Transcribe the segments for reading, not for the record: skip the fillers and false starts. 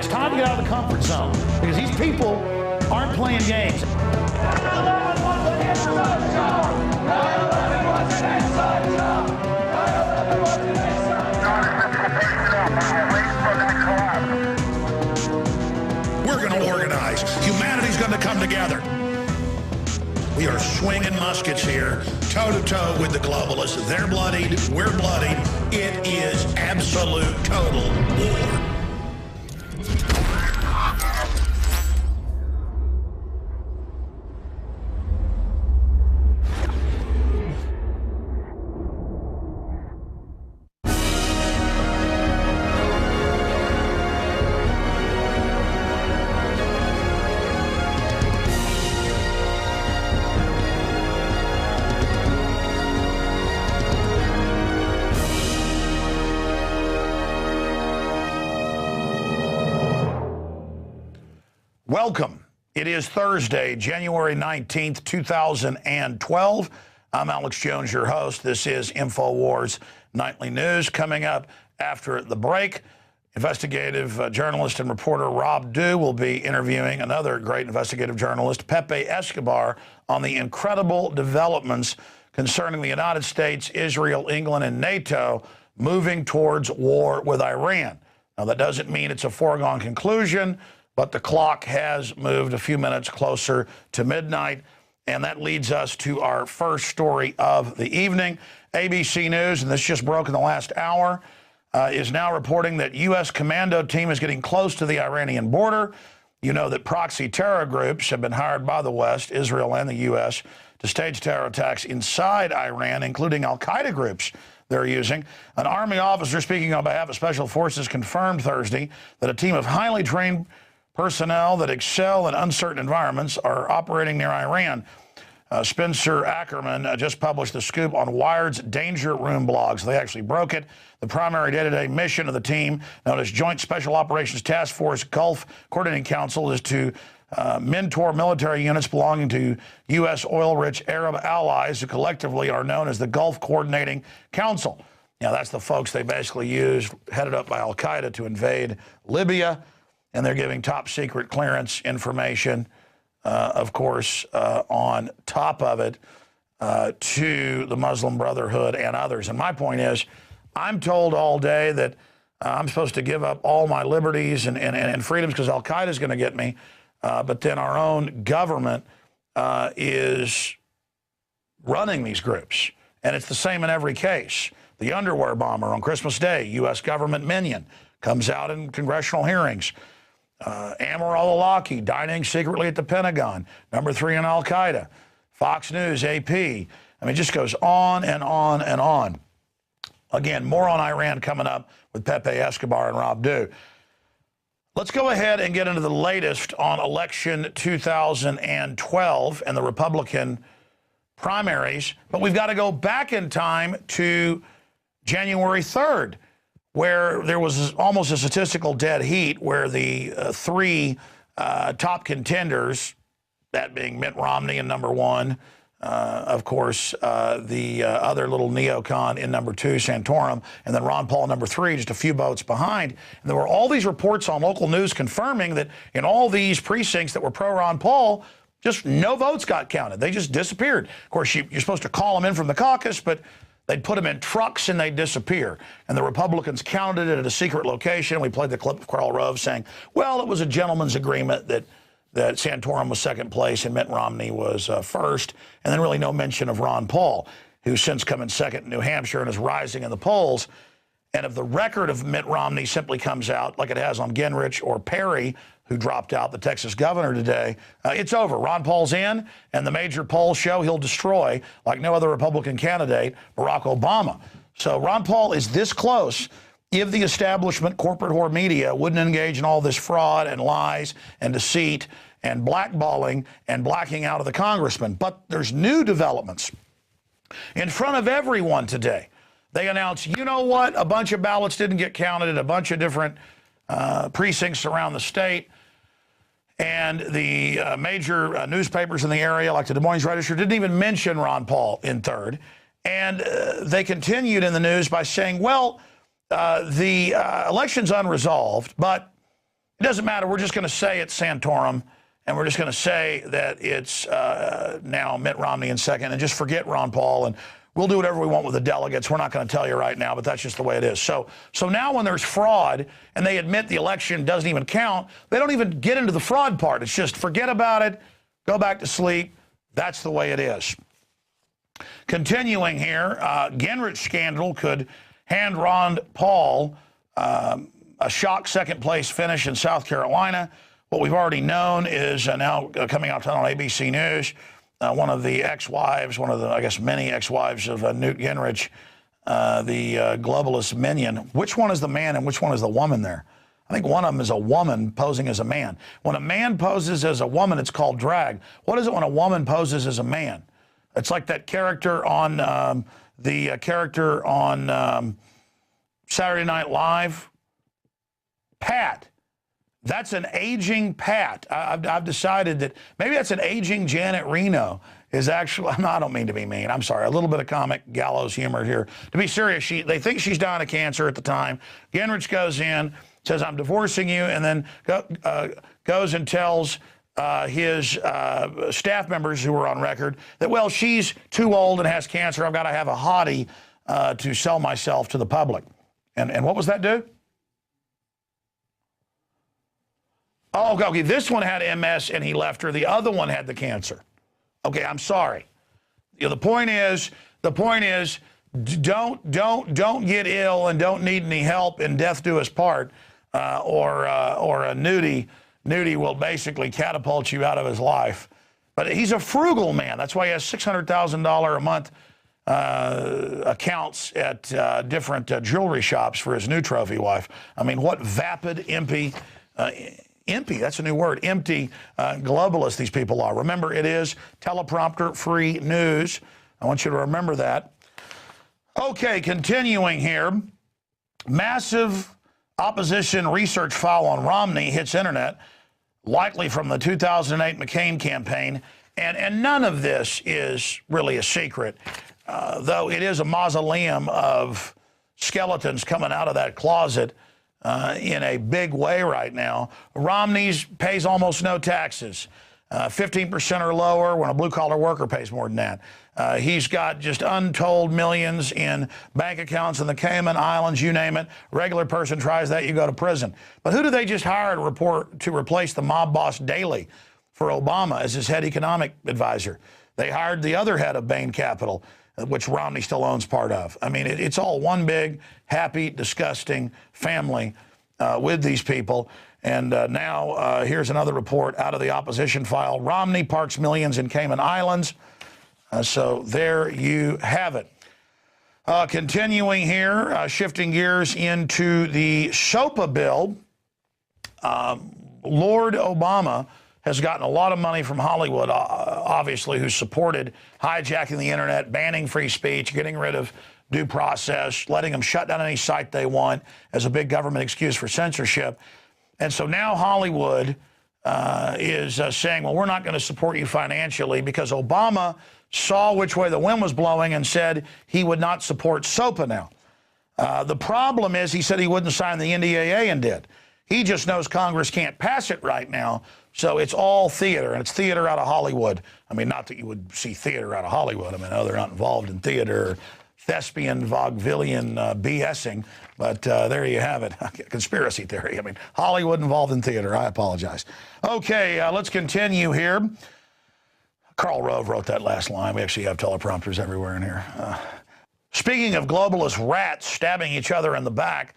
it's time to get out of the comfort zone because these people aren't playing games. We're going to organize. Humanity's going to come together. We are swinging muskets here, toe-to-toe with the globalists. They're bloodied. We're bloodied. It is absolute, total war. Welcome. It is Thursday, January 19th, 2012. I'm Alex Jones, your host. This is INFOWARS Nightly News. Coming up after the break, investigative journalist and reporter Rob Dew will be interviewing another great investigative journalist, Pepe Escobar, on the incredible developments concerning the United States, Israel, England, and NATO moving towards war with Iran. Now, that doesn't mean it's a foregone conclusion, but the clock has moved a few minutes closer to midnight, and that leads us to our first story of the evening. ABC News, and this just broke in the last hour, is now reporting that U.S. commando team is getting close to the Iranian border. You know that proxy terror groups have been hired by the West, Israel and the U.S., to stage terror attacks inside Iran, including al-Qaeda groups they're using. An Army officer speaking on behalf of Special Forces confirmed Thursday that a team of highly trained personnel that excel in uncertain environments are operating near Iran. Spencer Ackerman just published the scoop on Wired's Danger Room blogs. They actually broke it. The primary day-to-day mission of the team, known as Joint Special Operations Task Force Gulf Coordinating Council, is to mentor military units belonging to U.S. oil-rich Arab allies who collectively are known as the Gulf Coordinating Council. Now, that's the folks they basically used, headed up by al-Qaeda, to invade Libya. And they're giving top secret clearance information, of course, on top of it, to the Muslim Brotherhood and others. And my point is, I'm told all day that I'm supposed to give up all my liberties and freedoms because al-Qaeda is going to get me. But then our own government is running these groups. And it's the same in every case. The underwear bomber on Christmas Day, U.S. government minion, comes out in congressional hearings. Ammar al-Awlaki dining secretly at the Pentagon, number 3 in al-Qaeda. Fox News, AP. I mean, it just goes on and on and on. Again, more on Iran coming up with Pepe Escobar and Rob Dew. Let's go ahead and get into the latest on election 2012 and the Republican primaries. But we've got to go back in time to January 3rd. Where there was almost a statistical dead heat where the three top contenders, that being Mitt Romney in number 1, of course, the other little neocon in number 2, Santorum, and then Ron Paul number 3, just a few votes behind. And there were all these reports on local news confirming that in all these precincts that were pro-Ron Paul, just no votes got counted. They just disappeared. Of course, you're supposed to call them in from the caucus, but they'd put them in trucks and they'd disappear. And the Republicans counted it at a secret location. We played the clip of Karl Rove saying, well, it was a gentleman's agreement that Santorum was second place and Mitt Romney was first. And then really no mention of Ron Paul, who's since come in second in New Hampshire and is rising in the polls. And if the record of Mitt Romney simply comes out like it has on Gingrich or Perry, who dropped out, the Texas governor today, it's over. Ron Paul's in, and the major polls show he'll destroy, like no other Republican candidate, Barack Obama. So Ron Paul is this close if the establishment, corporate whore media, wouldn't engage in all this fraud and lies and deceit and blackballing and blacking out of the congressman. But there's new developments. In front of everyone today, they announced, you know what, a bunch of ballots didn't get counted at a bunch of different precincts around the state. And the major newspapers in the area, like the Des Moines Register, didn't even mention Ron Paul in third. And they continued in the news by saying, well, the election's unresolved, but It doesn't matter. We're just going to say it's Santorum, and we're just going to say that it's now Mitt Romney in second, and just forget Ron Paul, and we'll do whatever we want with the delegates. We're not going to tell you right now, but that's just the way it is. So now when there's fraud and they admit the election doesn't even count, they don't even get into the fraud part. It's just forget about it, go back to sleep. That's the way it is. Continuing here, Gingrich scandal could hand Ron Paul a shock second-place finish in South Carolina. What we've already known is now coming out on ABC News, one of the ex-wives, one of the, I guess, many ex-wives of Newt Gingrich, the globalist minion. Which one is the man and which one is the woman there? I think one of them is a woman posing as a man. When a man poses as a woman, it's called drag. What is it when a woman poses as a man? It's like that character on Saturday Night Live, Pat. That's an aging Pat. I've decided that maybe that's an aging Janet Reno. Is actually, I don't mean to be mean. I'm sorry. A little bit of comic gallows humor here. To be serious, they think she's dying of cancer at the time. Gingrich goes in, says, "I'm divorcing you," and then goes and tells his staff members who were on record that, well, she's too old and has cancer. I've got to have a hottie to sell myself to the public. And what was that do? Oh, okay, this one had MS and he left her. The other one had the cancer. Okay, I'm sorry. You know, the point is, don't get ill and don't need any help and death do us part, or a nudie will basically catapult you out of his life. But he's a frugal man. That's why he has $600,000 a month accounts at different jewelry shops for his new trophy wife. I mean, what vapid, empty, that's a new word, empty globalists these people are. Remember, it is teleprompter-free news. I want you to remember that. Okay, continuing here. Massive opposition research file on Romney hits internet, likely from the 2008 McCain campaign. And none of this is really a secret, though it is a mausoleum of skeletons coming out of that closet in a big way right now. Romney's pays almost no taxes, 15% or lower, when a blue-collar worker pays more than that. He's got just untold millions in bank accounts in the Cayman Islands, you name it. Regular person tries that, you go to prison. But who do they just hire to replace the mob boss Daley for Obama as his head economic advisor? They hired the other head of Bain Capital, which Romney still owns part of. I mean, it's all one big, happy, disgusting family with these people. And now here's another report out of the opposition file. Romney parks millions in Cayman Islands. So there you have it. Continuing here, shifting gears into the SOPA bill, Lord Obama has gotten a lot of money from Hollywood, obviously, who supported hijacking the internet, banning free speech, getting rid of due process, letting them shut down any site they want as a big government excuse for censorship. And so now Hollywood is saying, well, we're not going to support you financially because Obama saw which way the wind was blowing and said he would not support SOPA now. The problem is he said he wouldn't sign the NDAA and did. He just knows Congress can't pass it right now, so it's all theater, and it's theater out of Hollywood. I mean, not that you would see theater out of Hollywood. I mean, no, they're not involved in theater, thespian, vaudevillian BSing, but there you have it. Conspiracy theory. I mean, Hollywood involved in theater. I apologize. Okay, let's continue here. Karl Rove wrote that last line. We actually have teleprompters everywhere in here. Speaking of globalist rats stabbing each other in the back,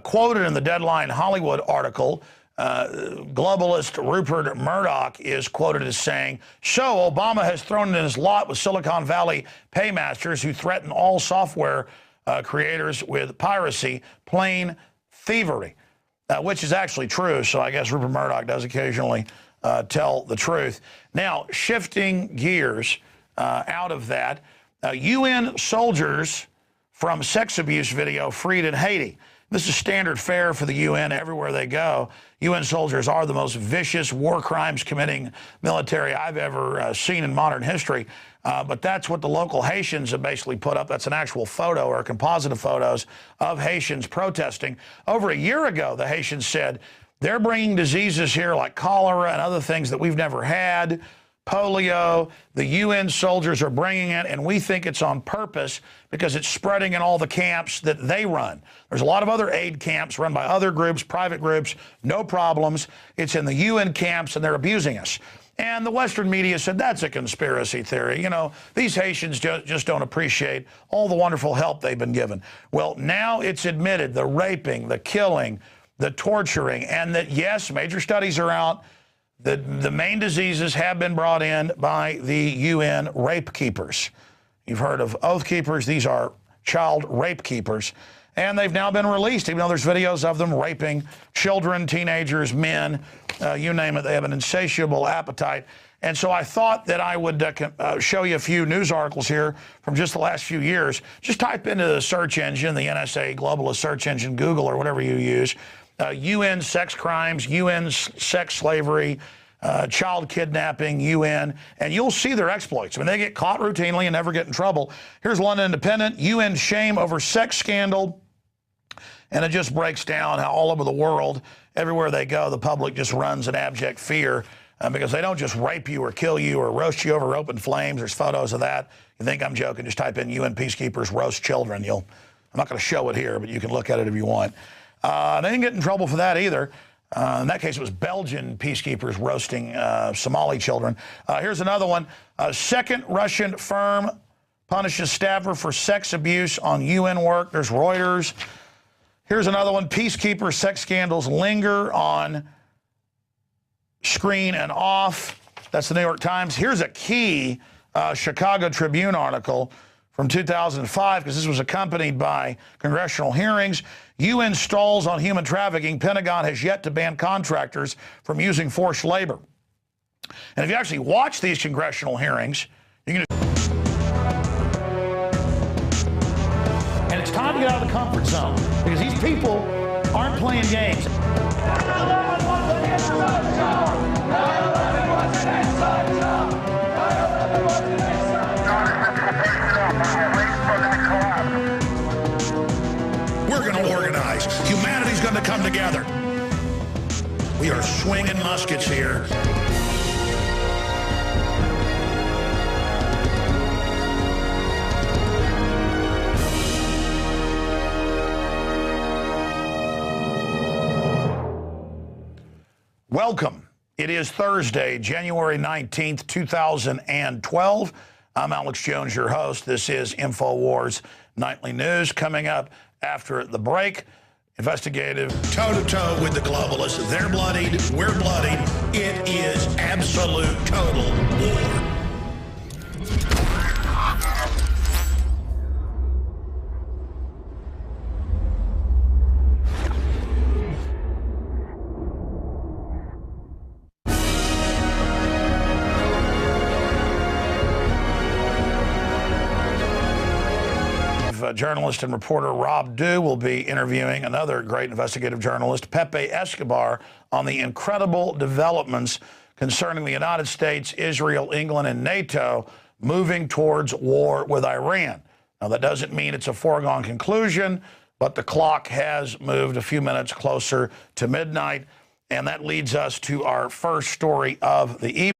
quoted in the Deadline Hollywood article, globalist Rupert Murdoch is quoted as saying, "So Obama has thrown in his lot with Silicon Valley paymasters who threaten all software creators with piracy, plain thievery," which is actually true. So I guess Rupert Murdoch does occasionally tell the truth. Now, shifting gears out of that, UN soldiers from sex abuse video freed in Haiti. This is standard fare for the UN everywhere they go. UN soldiers are the most vicious war crimes committing military I've ever seen in modern history. But that's what the local Haitians have basically put up. That's an actual photo or a composite of photos of Haitians protesting. Over a year ago, the Haitians said They're bringing diseases here like cholera and other things that we've never had, polio. The UN soldiers are bringing it, and we think it's on purpose because it's spreading in all the camps that they run. There's a lot of other aid camps run by other groups, private groups, no problems. It's in the UN camps, and they're abusing us. And the Western media said that's a conspiracy theory. You know, these Haitians just don't appreciate all the wonderful help they've been given. Well, now it's admitted, the raping, the killing, the torturing, and that, yes, major studies are out, that the main diseases have been brought in by the UN rape keepers. You've heard of oath keepers. These are child rape keepers. And they've now been released, even though there's videos of them raping children, teenagers, men, you name it. They have an insatiable appetite. And so I thought that I would show you a few news articles here from just the last few years. Just type into the search engine, the NSA globalist search engine, Google or whatever you use, UN sex crimes, UN sex slavery, child kidnapping, UN, and you'll see their exploits. I mean, they get caught routinely and never get in trouble. Here's London Independent, UN shame over sex scandal. And it just breaks down how all over the world, everywhere they go, the public just runs in abject fear because they don't just rape you or kill you or roast you over open flames. There's photos of that. You think I'm joking, just type in UN peacekeepers roast children. I'm not going to show it here, but you can look at it if you want. They didn't get in trouble for that either. In that case, it was Belgian peacekeepers roasting Somali children. Here's another one. A second Russian firm punishes staffer for sex abuse on UN work. There's Reuters. Here's another one. Peacekeeper sex scandals linger on screen and off. That's the New York Times. Here's a key Chicago Tribune article from 2005, because this was accompanied by congressional hearings. UN stalls on human trafficking. Pentagon has yet to ban contractors from using forced labor. And if you actually watch these congressional hearings, you can... And it's time to get out of the comfort zone, because these people aren't playing games. We're going to organize. Humanity's going to come together. We are swinging muskets here. Welcome. It is Thursday, January 19th, 2012. I'm Alex Jones, your host. This is INFOWARS Nightly News. Coming up after the break, investigative Toe-to-toe with the globalists. They're bloodied. We're bloodied. It is absolute total war. Journalist and reporter Rob Dew will be interviewing another great investigative journalist, Pepe Escobar, on the incredible developments concerning the United States, Israel, England, and NATO moving towards war with Iran. Now, that doesn't mean it's a foregone conclusion, but the clock has moved a few minutes closer to midnight, and that leads us to our first story of the evening.